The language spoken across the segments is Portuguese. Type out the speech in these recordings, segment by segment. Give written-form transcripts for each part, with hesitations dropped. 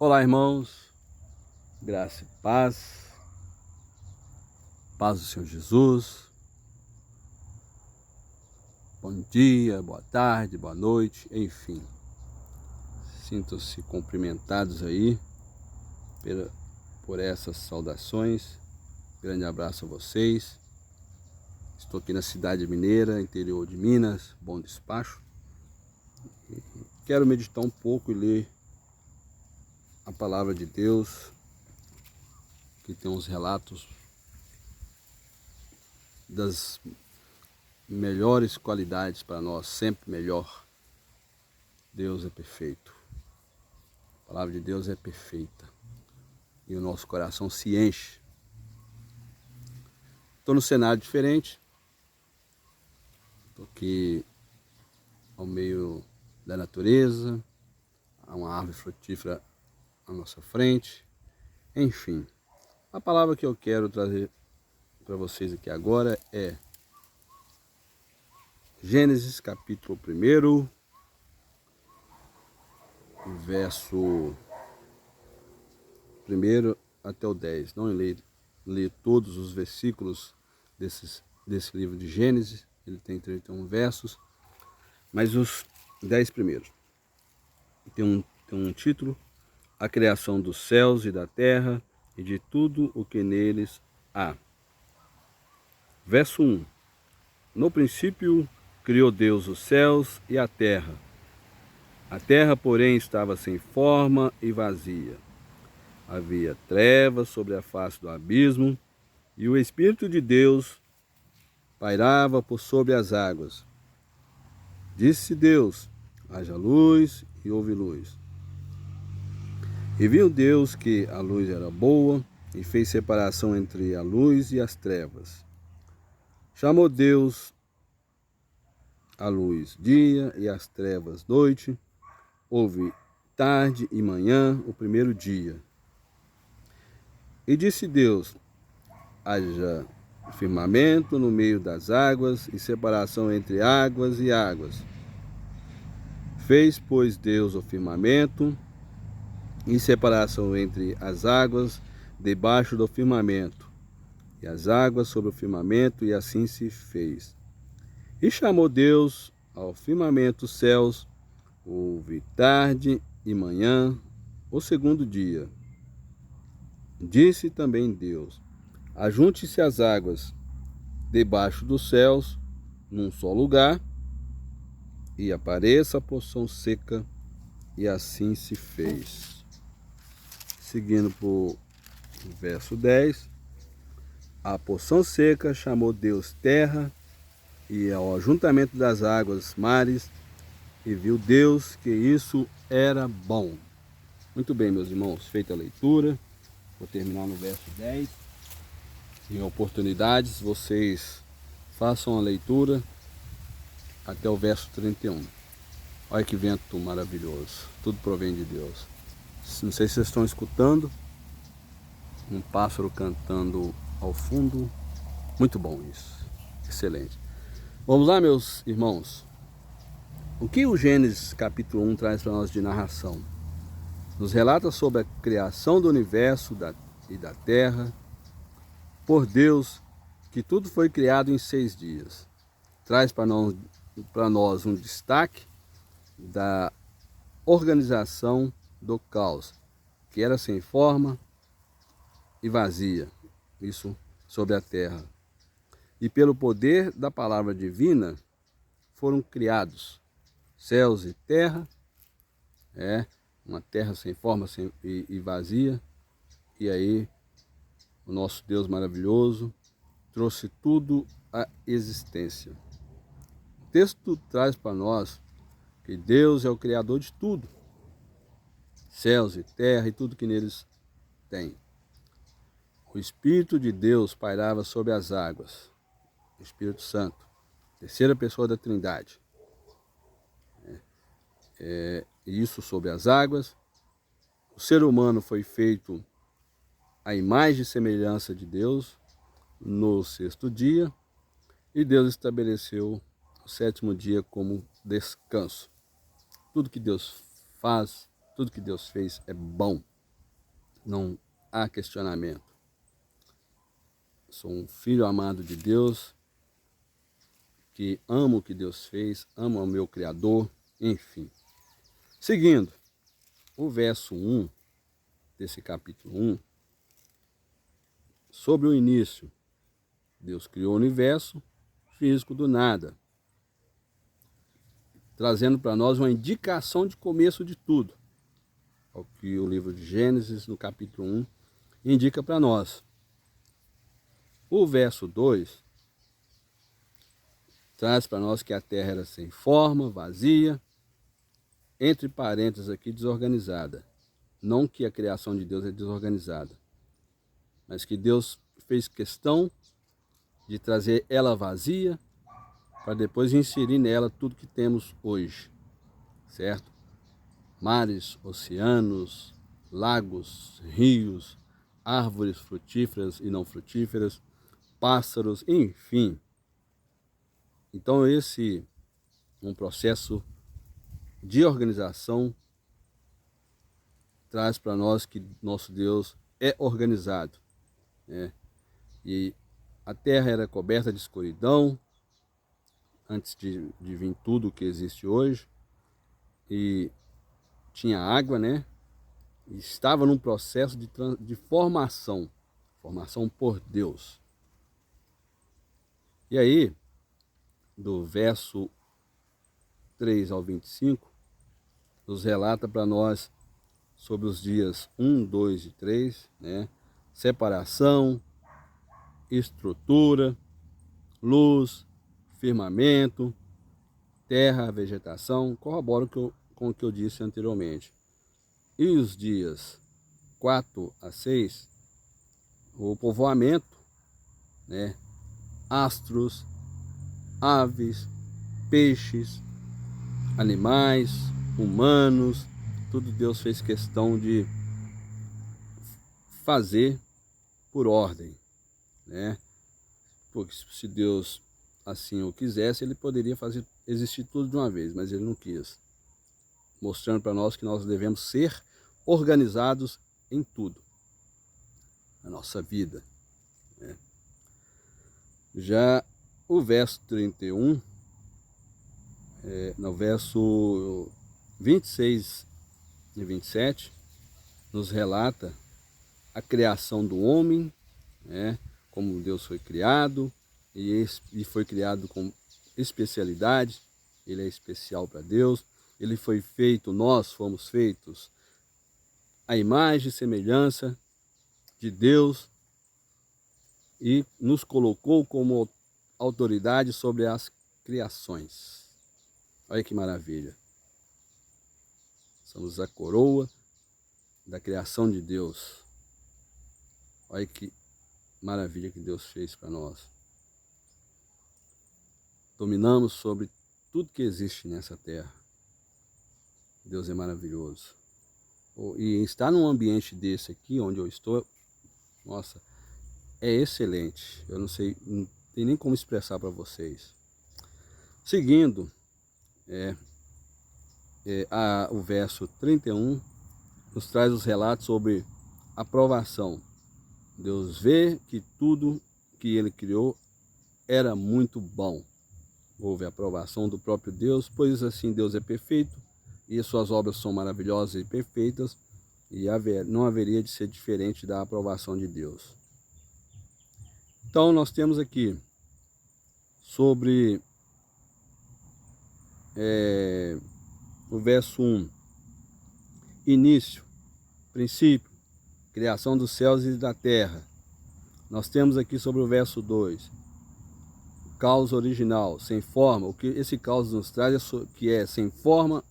Olá, irmãos, graça e paz, paz do Senhor Jesus. Bom dia, boa tarde, boa noite, enfim. Sintam-se cumprimentados aí por essas saudações. Grande abraço a vocês. Estou aqui na cidade mineira, interior de Minas, Bom Despacho. Quero meditar um pouco e ler a palavra de Deus, que tem uns relatos das melhores qualidades para nós, sempre melhor. Deus é perfeito. A palavra de Deus é perfeita. E o nosso coração se enche. Estou num cenário diferente. Estou aqui ao meio da natureza. Há uma árvore frutífera à nossa frente. Enfim, a palavra que eu quero trazer para vocês aqui agora é Gênesis capítulo 1, verso 1 até o 10. Não ler todos os versículos desse livro de Gênesis. Ele tem 31 versos, mas os 10 primeiros. Tem um título: A criação dos céus e da terra e de tudo o que neles há. Verso 1. No princípio criou Deus os céus e a terra. A terra, porém, estava sem forma e vazia. Havia trevas sobre a face do abismo, e o Espírito de Deus pairava por sobre as águas. Disse Deus: haja luz, e houve luz. E viu Deus que a luz era boa, e fez separação entre a luz e as trevas. Chamou Deus a luz dia e as trevas noite. Houve tarde e manhã o primeiro dia. E disse Deus: haja firmamento no meio das águas e separação entre águas e águas. Fez, pois, Deus o firmamento e separação entre as águas debaixo do firmamento, e as águas sobre o firmamento, e assim se fez. E chamou Deus ao firmamento os céus. Houve tarde e manhã o segundo dia. Disse também Deus: ajunte-se as águas debaixo dos céus num só lugar, e apareça a porção seca, e assim se fez. Seguindo por verso 10, a porção seca chamou Deus terra, e ao ajuntamento das águas mares, e viu Deus que isso era bom. Muito bem, meus irmãos, feita a leitura, vou terminar no verso 10. Em oportunidades, vocês façam a leitura até o verso 31. Olha que vento maravilhoso, tudo provém de Deus. Não sei se vocês estão escutando, um pássaro cantando ao fundo, muito bom isso, excelente. Vamos lá, meus irmãos. O que o Gênesis capítulo 1 traz para nós de narração? Nos relata sobre a criação do universo e da terra, por Deus, que tudo foi criado em 6 dias. Traz para nós um destaque da organização do caos, que era sem forma e vazia, isso sobre a terra. E pelo poder da palavra divina foram criados céus e terra, uma terra sem forma e vazia, e aí o nosso Deus maravilhoso trouxe tudo à existência. O texto traz para nós que Deus é o Criador de tudo, céus e terra e tudo que neles tem. O Espírito de Deus pairava sobre as águas, o Espírito Santo, terceira pessoa da Trindade. Isso sobre as águas. O ser humano foi feito à imagem e semelhança de Deus no 6º dia, e Deus estabeleceu o 7º dia como descanso. Tudo que Deus faz, Tudo que Deus fez é bom, não há questionamento. Sou um filho amado de Deus, que amo o que Deus fez, amo o meu Criador, enfim. Seguindo, o verso 1 desse capítulo 1, sobre o início. Deus criou o universo físico do nada, trazendo para nós uma indicação de começo de tudo, o que o livro de Gênesis, no capítulo 1, indica para nós. O verso 2 traz para nós que a terra era sem forma, vazia, entre parênteses aqui, desorganizada. Não que a criação de Deus é desorganizada, mas que Deus fez questão de trazer ela vazia para depois inserir nela tudo que temos hoje, certo? Mares, oceanos, lagos, rios, árvores frutíferas e não frutíferas, pássaros, enfim. Então esse um processo de organização traz para nós que nosso Deus é organizado, né? E a terra era coberta de escuridão antes de vir tudo o que existe hoje, e tinha água, né? E estava num processo de formação por Deus. E aí, do verso 3 ao 25, nos relata para nós sobre os dias 1, 2 e 3, né? Separação, estrutura, luz, firmamento, terra, vegetação, corrobora com o que eu disse anteriormente. E os dias 4 a 6, o povoamento, né? Astros, aves, peixes, animais, humanos, tudo Deus fez questão de fazer por ordem, né? Porque se Deus assim o quisesse, ele poderia fazer existir tudo de uma vez, mas ele não quis, mostrando para nós que nós devemos ser organizados em tudo, na nossa vida, né? Já o verso 31, no verso 26 e 27, nos relata a criação do homem, né? Como Deus foi criado, e foi criado com especialidade. Ele é especial para Deus. Ele foi feito, nós fomos feitos à imagem e semelhança de Deus, e nos colocou como autoridade sobre as criações. Olha que maravilha. Somos a coroa da criação de Deus. Olha que maravilha que Deus fez para nós. Dominamos sobre tudo que existe nessa terra. Deus é maravilhoso. E estar num ambiente desse aqui, onde eu estou, nossa, é excelente. Eu não sei, não tem nem como expressar para vocês. Seguindo, o verso 31 nos traz os relatos sobre aprovação. Deus vê que tudo que ele criou era muito bom. Houve a aprovação do próprio Deus, pois assim Deus é perfeito e suas obras são maravilhosas e perfeitas, e não haveria de ser diferente da aprovação de Deus. Então nós temos aqui sobre o verso 1, início, princípio, criação dos céus e da terra. Nós temos aqui sobre o verso 2, caos original, sem forma. O que esse caos nos traz é que é sem forma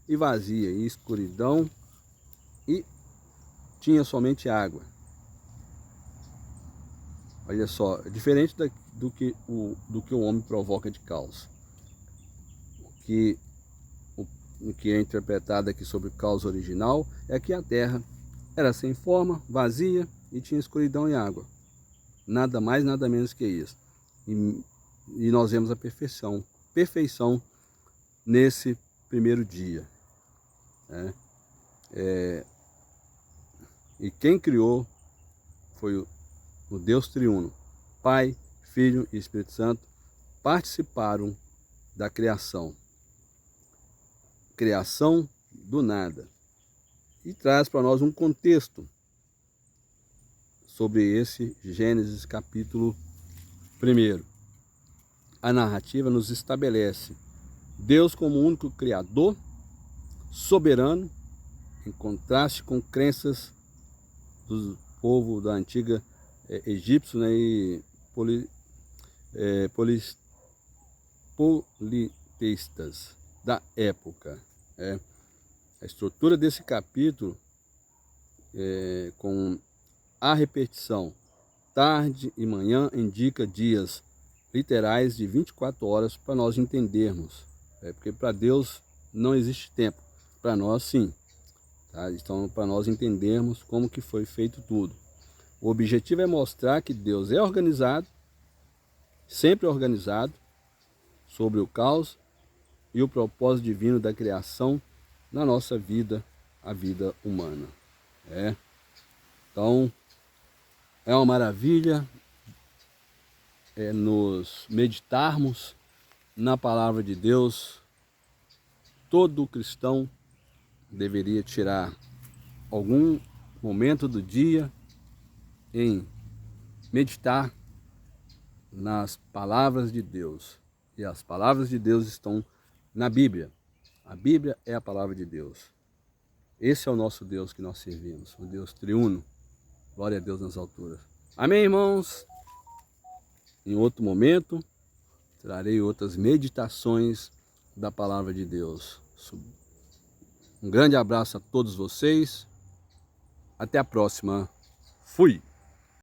e vazia, e escuridão, e tinha somente água. Olha só, é diferente do que o homem provoca de caos. O que é interpretado aqui sobre o caos original é que a terra era sem forma, vazia, e tinha escuridão e água. Nada mais, nada menos que isso. E nós vemos a perfeição nesse primeiro dia, né? E quem criou foi o Deus triuno. Pai, Filho e Espírito Santo participaram da criação. Criação do nada. E traz para nós um contexto sobre esse Gênesis capítulo 1. A narrativa nos estabelece Deus como único Criador, soberano, em contraste com crenças do povo da antiga egípcio, né, e politeístas da época. A estrutura desse capítulo, com a repetição tarde e manhã, indica dias literais de 24 horas para nós entendermos. Porque para Deus não existe tempo, para nós sim. Tá? Então, para nós entendermos como que foi feito tudo. O objetivo é mostrar que Deus é organizado, sempre organizado, sobre o caos e o propósito divino da criação na nossa vida, a vida humana. Então, é uma maravilha nos meditarmos na palavra de Deus. Todo cristão deveria tirar algum momento do dia em meditar nas palavras de Deus. E as palavras de Deus estão na Bíblia. A Bíblia é a palavra de Deus. Esse é o nosso Deus que nós servimos, o Deus triuno. Glória a Deus nas alturas. Amém, irmãos? Em outro momento, trarei outras meditações da palavra de Deus. Um grande abraço a todos vocês. Até a próxima. Fui!